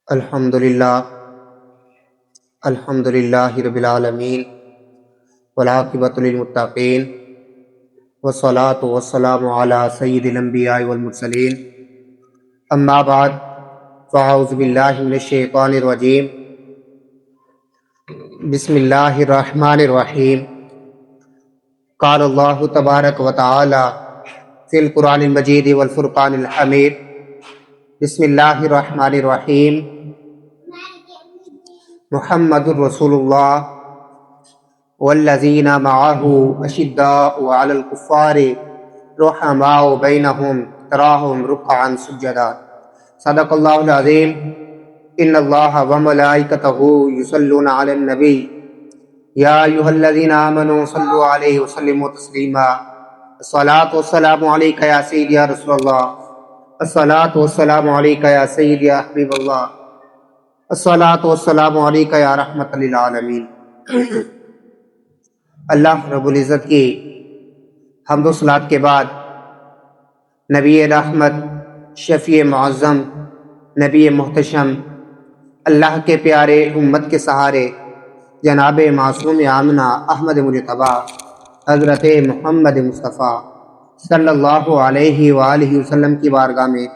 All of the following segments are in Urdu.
الحمدللہ الحمدللہ رب العالمین والعاقبۃ للمتقین والصلاۃ والسلام علی سید الانبیاء والمرسلین اما بعد فاعوذ باللہ من الشیطان الرجیم بسم اللہ الرحمن الرحیم قال اللہ تبارک و تعالی فی القرآن المجید والفرقان الحمید بسم اللہ الرحمن الرحیم محمد الرسول اللہ والذین معہ اشداء علی الکفار رحماء بینہم تراہم رکعا سجدا صدق اللہ العظیم ان اللہ وملائکتہ یصلون علی النبی یا ایھا الذین آمنوا صلوا علیہ وسلموا تسلیما الصلاۃ والسلام علیک یا سیدی یا رسول اللہ الصلاۃ والسلام علیک یا سیدی یا حبیب اللہ الصلاۃ والسلام علیک یا رحمۃ للعالمین۔ اللہ رب العزت کی حمد و صلات کے بعد نبی رحمت، شفیع معظم، نبی محتشم، اللہ کے پیارے امت کے سہارے جناب معصوم آمنہ احمد مجتبیٰ حضرت محمد مصطفیٰ صلی اللہ علیہ وآلہ وسلم کی بارگاہ میں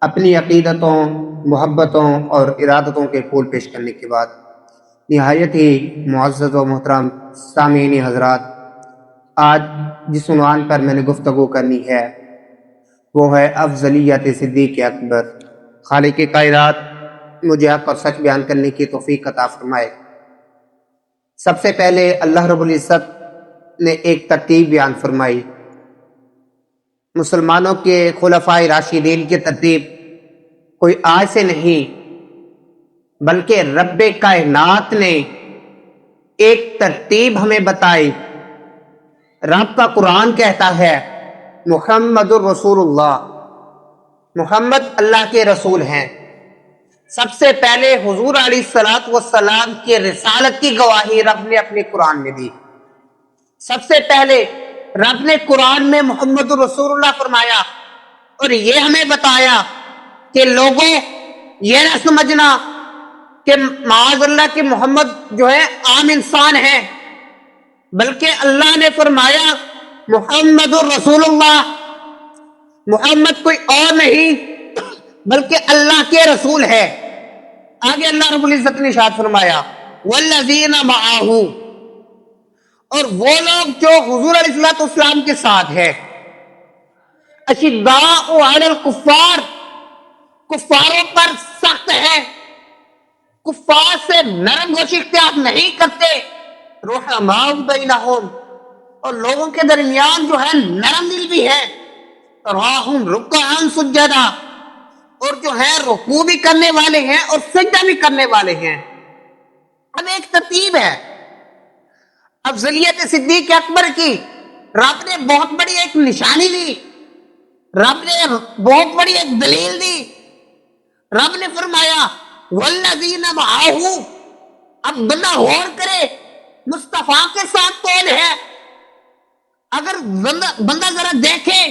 اپنی عقیدتوں، محبتوں اور ارادتوں کے پھول پیش کرنے کے بعد نہایت ہی معزز و محترم سامعین حضرات، آج جس عنوان پر میں نے گفتگو کرنی ہے وہ ہے افضلیت صدیق اکبر۔ خالق کائنات مجھے حق اور سچ بیان کرنے کی توفیق عطا فرمائے۔ سب سے پہلے اللہ رب العزت نے ایک ترتیب بیان فرمائی، مسلمانوں کے خلفائے راشدین کی ترتیب کوئی آج سے نہیں بلکہ رب کائنات نے ایک ترتیب ہمیں بتائی۔ رب کا قرآن کہتا ہے محمد الرسول اللہ، محمد اللہ کے رسول ہیں۔ سب سے پہلے حضور علیہ الصلوۃ والسلام کی رسالت کی گواہی رب نے اپنے قرآن میں دی۔ سب سے پہلے رب نے قرآن میں محمد الرسول اللہ فرمایا اور یہ ہمیں بتایا کہ لوگوں یہ نہ سمجھنا کہ معاذ اللہ کہ محمد جو ہے عام انسان ہے، بلکہ اللہ نے فرمایا محمد الرسول اللہ، محمد کوئی اور نہیں بلکہ اللہ کے رسول ہے۔ آگے اللہ رب العزت نے ارشاد فرمایا والذین معہ، اور وہ لوگ جو حضور علیہ السلام کے ساتھ ہے، اشداء علی الکفار، کفاروں پر سخت ہے، کفار سے نرم گوشی اختیار نہیں کرتے، رحماء بینہم، اور لوگوں کے درمیان جو ہے نرم دل بھی ہے، تراہم رکعا سجدا، اور جو ہے رکوع بھی کرنے والے ہیں اور سجدہ بھی کرنے والے ہیں۔ اب ایک ترتیب ہے افضلیت صدیق اکبر کی، رب نے بہت بڑی ایک نشانی دی، رب نے بہت بڑی ایک دلیل دی۔ رب نے فرمایا والذین معہ، اب بندہ غور کرے مصطفیٰ کے ساتھ کون ہے۔ اگر بندہ ذرا دیکھے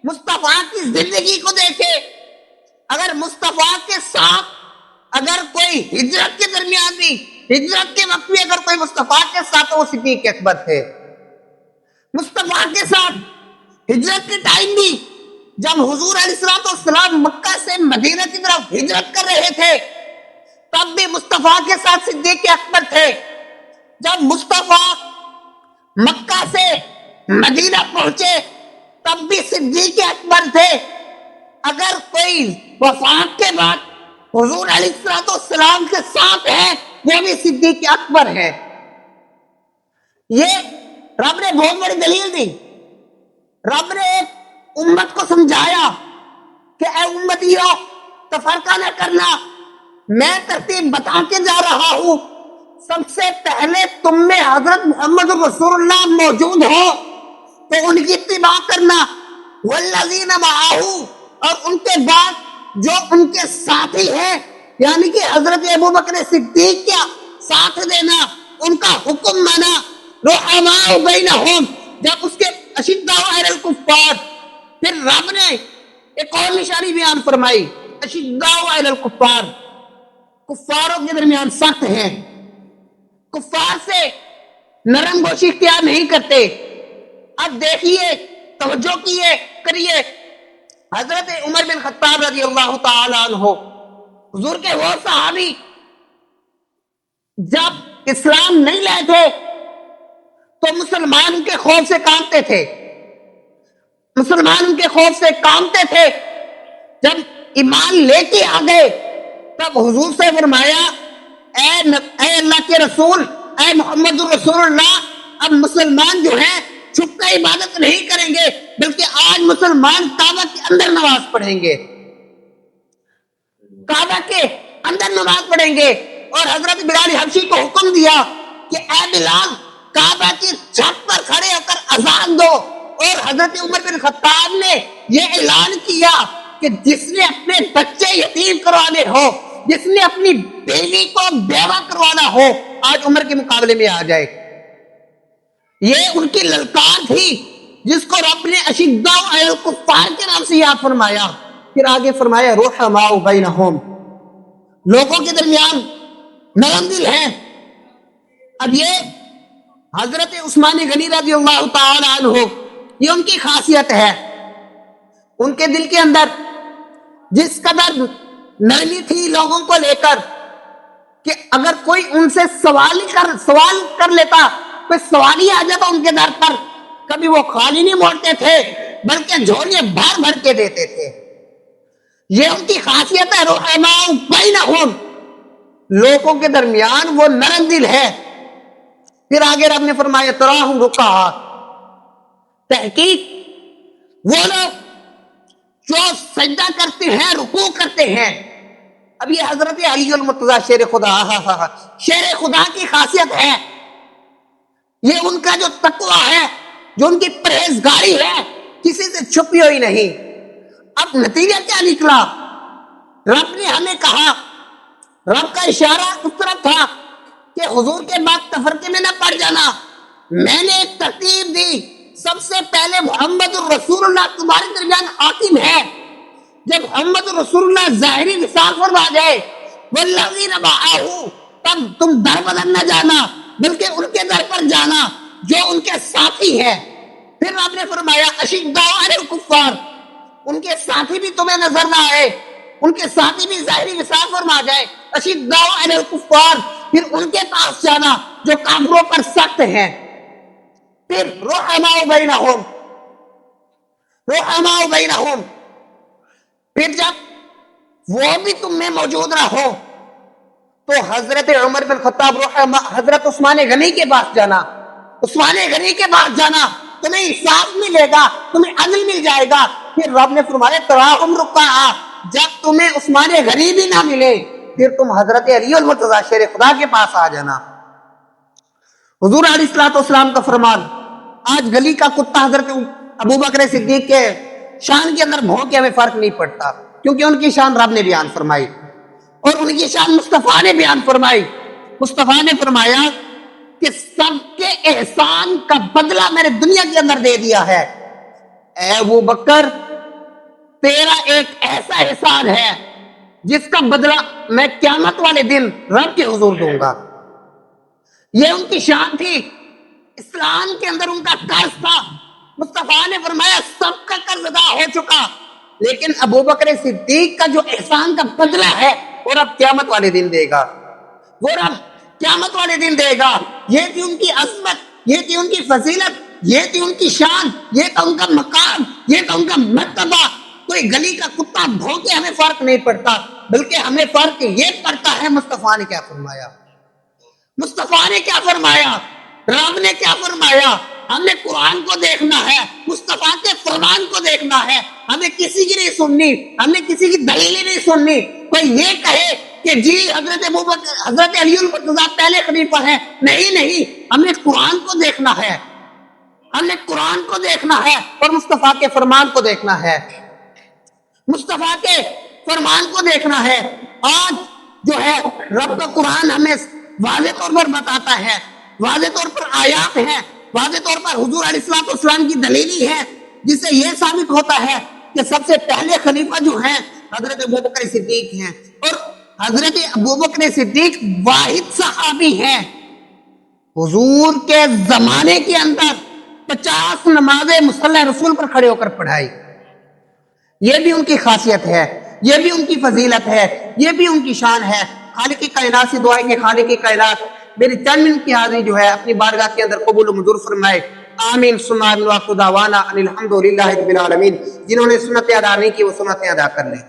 مصطفیٰ کی زندگی کو دیکھے، اگر مصطفیٰ کے ساتھ اگر کوئی ہجرت کے درمیان بھی، ہجرت کے وقت بھی اگر کوئی مصطفیٰ کے ساتھ تو وہ صدیق اکبر تھے۔ مصطفیٰ کے ساتھ ہجرت کے ٹائم بھی جب حضور علیہ السلام مکہ سے مدینہ کی طرف ہجرت کر رہے تھے تب بھی مصطفیٰ کے ساتھ صدیق اکبر تھے۔ جب مصطفیٰ مکہ سے مدینہ پہنچے تب بھی صدیق اکبر تھے۔ اگر کوئی وفات کے بعد حضور علیہ السلام کے ساتھ ہے وہ بھی صدیق اکبر ہے۔ یہ رب نے بہت بڑی دلیل دی۔ رب نے ایک امت کو سمجھایا کہ اے امتیو تفرقہ نہ کرنا، میں ترتیب بتا کے جا رہا ہوں۔ سب سے پہلے تم میں حضرت محمد رسول اللہ موجود ہو تو ان کی اتباع کرنا، والذین معہ، اور ان کے بعد جو ان کے ساتھی ہیں یعنی کہ حضرت ابوبکر صدیق کا ساتھ دینا، ان کا حکم مانا۔ رحماء بینہم، جب اس کے اشداء علی الکفار، پھر رب نے ایک اور نشانی بیان فرمائی اشداء علی الکفار، کفاروں کے درمیان سخت ہیں، کفار سے نرم گوشی اختیار نہیں کرتے۔ اب دیکھیے، توجہ کریے، حضرت عمر بن خطاب رضی اللہ تعالی عنہ، حضور کے وہ صحابی جب اسلام نہیں لائے تھے تو مسلمان ان کے خوف سے کانپتے تھے، مسلمان ان کے خوف سے کانپتے تھے۔ جب ایمان لے کے آ گئے تب حضور سے فرمایا، اے اللہ کے رسول، اے محمد رسول اللہ، اب مسلمان جو ہیں چھپ کر عبادت نہیں کریں گے، بلکہ آج مسلمان کعبہ کے اندر نماز پڑھیں گے، کعبہ کے اندر نماز پڑھیں گے۔ اور حضرت بلال حبشی کو حکم دیا کہ اے بلال، کعبہ کی چھت پر کھڑے ہو کر اذان دو۔ اور حضرت عمر بن خطاب نے یہ اعلان کیا کہ جس نے اپنے بچے یتیم کروانے ہو، جس نے اپنی بیوی کو بیوہ کروانا ہو، آج عمر کے مقابلے میں آ جائے۔ یہ ان کی للکار تھی جس کو رب نے اشداء علی الکفار کے نام سے یاد فرمایا۔ پھر آگے فرمایا رحماء بینہم، لوگوں کے درمیان نرم دل ہیں۔ اب یہ حضرت عثمان غنی رضی اللہ تعالی عنہ، یہ ان کی خاصیت ہے، ان کے دل کے اندر جس قدر نرمی تھی لوگوں کو لے کر کہ اگر کوئی ان سے سوال کر لیتا، کوئی سوال ہی آ جاتا ان کے در پر، کبھی وہ خالی نہیں موڑتے تھے بلکہ جھولیاں بھر بھر کے دیتے تھے۔ یہ ان کی خاصیت ہے، رحماء بینہم، لوگوں کے درمیان وہ نرم دل ہے۔ پھر آگے رب نے فرمایا تراہم رکعا، تحقیق وہ لوگ جو سجدہ کرتے ہیں، رکوع کرتے ہیں۔ اب یہ حضرت علی المرتضیٰ شیر خدا کی خاصیت ہے، یہ ان کا جو تقویٰ ہے، جو ان کی پرہیزگاری ہے، کسی سے چھپی ہوئی نہیں۔ اب نتیجہ کیا نکلا؟ رب نے ہمیں کہا، رب کا اشارہ اس طرف تھا کہ حضور کے بعد تفرقے میں نہ پڑ جانا۔ میں نے ایک ترتیب دی، سب سے پہلے محمد الرسول اللہ تمہارے درمیان حاکم ہے۔ جب محمد الرسول اللہ ظاہری وصال فرما جائے، والذین معہ، تب تم در بدر نہ جانا بلکہ ان کے در پر جانا جو ان کے ساتھی ہیں۔ پھر آپ نے فرمایا اشداء علی الکفار، ان کے ساتھی بھی تمہیں نظر نہ آئے، ان کے ساتھی بھی ظاہری وصال فرما جائے، اشداء علی الکفار، پھر ان کے پاس جانا جو کافروں پر سخت ہیں۔ پھر رحماء بینہم، رحماء بینہم، پھر جب وہ بھی تم میں موجود نہ ہو تو حضرت عمر بن خطاب حضرت عثمان غنی کے پاس جانا، عثمان غنی کے پاس جانا، تمہیں انصاف ملے گا، تمہیں عدل مل جائے گا۔ پھر رب نے فرمایا تراہم رکعا، جب تمہیں عثمان غنی بھی نہ ملے پھر تم حضرت علی المرتضیٰ شیر خدا کے پاس آ جانا۔ حضور علیہ الصلوۃ والسلام کا فرمان، آج گلی کا کتا حضرت ابوبکر صدیق کے شان کے اندر بھونکے ہمیں فرق نہیں پڑتا، کیونکہ ان کی شان رب نے بیان فرمائی اور ان کی شان مصطفیٰ نے بیان فرمائی۔ مصطفیٰ نے فرمایا کہ سب کے احسان کا بدلہ میں نے دنیا کے اندر دے دیا ہے، اے ابوبکر تیرا ایک ایسا احسان ہے جس کا بدلہ میں قیامت والے دن رب کے حضور دوں گا۔ یہ ان کی شان تھی، اسلام کے اندر ان کا قرض تھا۔ مصطفیٰ نے فرمایا سب کا قرض ادا ہو چکا، لیکن ابوبکر صدیق کا جو احسان کا بدلہ ہے وہ رب قیامت والے دن دے گا، وہ رب قیامت والے دن دے گا۔ یہ تھی ان کی عظمت، یہ تھی ان کی فضیلت، یہ تھی ان کی شان، یہ تھا ان کا مقام، یہ تھا ان کا مرتبہ۔ کوئی گلی کا کتا بھونکے ہمیں فرق نہیں پڑتا، بلکہ ہمیں فرق یہ پڑتا ہے مصطفیٰ نے کیا فرمایا، مصطفیٰ نے کیا فرمایا، رب نے کیا فرمایا۔ ہم نے قرآن کو دیکھنا ہے، مصطفیٰ کے فرمان کو دیکھنا ہے، ہمیں کسی کی نہیں سننی، ہم نے کسی کی دلیل نہیں سننی۔ کوئی یہ کہے کہ جی حضرت علی المرتضیٰ پہلے خلیفہ ہیں، نہیں، ہم نے قرآن کو دیکھنا ہے، ہم نے قرآن کو دیکھنا ہے اور مصطفیٰ کے فرمان کو دیکھنا ہے، مصطفیٰ کے فرمان کو دیکھنا ہے۔ آج جو ہے رب کا قرآن ہمیں واضح طور پر بتاتا ہے، واضح طور پر آیات ہیں، واضح طور پر حضور علیہ الصلوۃ والسلام کی دلیلی ہے، جس سے یہ ثابت ہوتا ہے کہ سب سے پہلے خلیفہ جو ہیں حضرت ابوبکر صدیق ہیں، اور حضرت ابوبکر صدیق واحد صحابی ہیں حضور کے زمانے کے اندر 50 نمازیں مصلی رسول پر کھڑے ہو کر پڑھائی. یہ بھی ان کی خاصیت ہے, یہ بھی ان کی فضیلت ہے, یہ بھی ان کی شان ہے. خالق کائنات سے دعا ہے کہ خالق کائنات میری چند منٹ کی حاضری جو ہے اپنی بارگاہ کے اندر قبول و منظور فرمائے. آمین ثم آمین وآخر دعوانا ان الحمد للہ رب العالمین. جنہوں نے سنتیں ادا نہیں کی وہ سنتیں ادا کر لیں.